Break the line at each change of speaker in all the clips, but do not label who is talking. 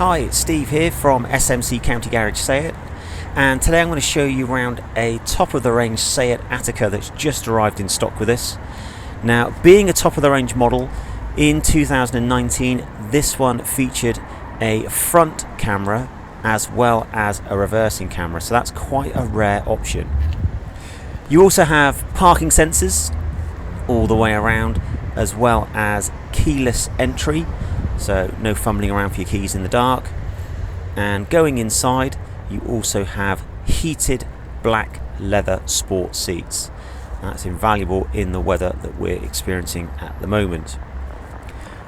Hi, it's Steve here from SMC County Garage SEAT, and today I'm going to show you around a top-of-the-range SEAT Ateca that's just arrived in stock with us. Now, being a top-of-the-range model, in 2019 this one featured a front camera as well as a reversing camera, so that's quite a rare option. You also have parking sensors all the way around, as well as keyless entry, so no fumbling around for your keys in the dark. And going inside, you also have heated black leather sport seats. That's invaluable in the weather that we're experiencing at the moment.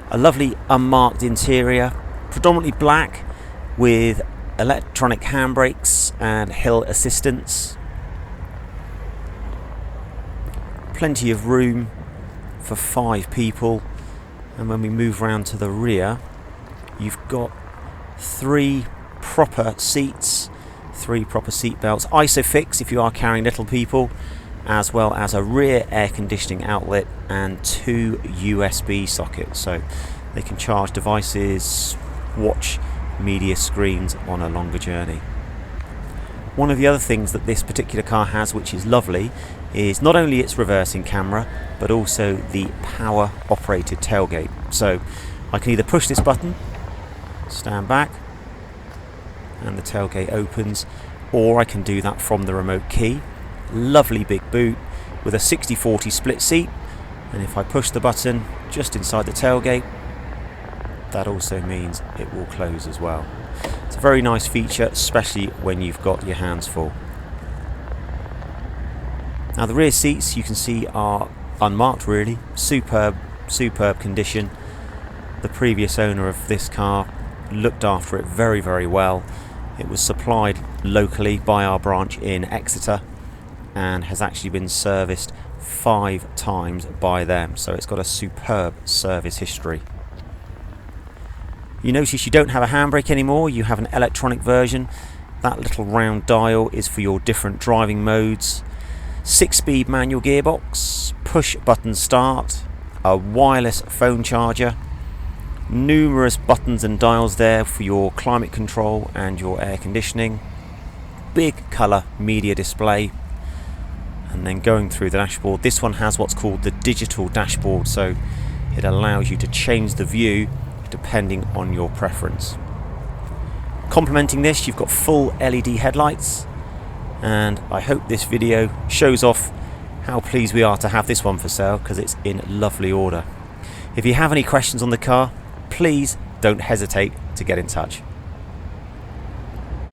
A lovely unmarked interior, predominantly black, with electronic handbrakes and hill assistance. Plenty of room for 5 people. And when we move round to the rear, you've got 3 proper seats, 3 proper seat belts, ISOFIX if you are carrying little people, as well as a rear air conditioning outlet and 2 USB sockets, so they can charge devices, watch media screens on a longer journey. One of the other things that this particular car has, which is lovely, is not only its reversing camera, but also the power operated tailgate. So I can either push this button, stand back, and the tailgate opens, or I can do that from the remote key. Lovely big boot with a 60/40 split seat, and if I push the button just inside the tailgate, that also means it will close as well. It's a very nice feature, especially when you've got your hands full. Now the rear seats, you can see, are unmarked really. Superb condition. The previous owner of this car looked after it very, very well. It was supplied locally by our branch in Exeter and has actually been serviced 5 times by them, so it's got a superb service history. You notice you don't have a handbrake anymore, you have an electronic version. That little round dial is for your different driving modes. 6-speed manual gearbox, push button start, a wireless phone charger, numerous buttons and dials there for your climate control and your air conditioning, big colour media display. And then going through the dashboard, this one has what's called the digital dashboard, so it allows you to change the view depending on your preference. Complementing this, you've got full LED headlights, and I hope this video shows off how pleased we are to have this one for sale, because it's in lovely order. If you have any questions on the car, please don't hesitate to get in touch.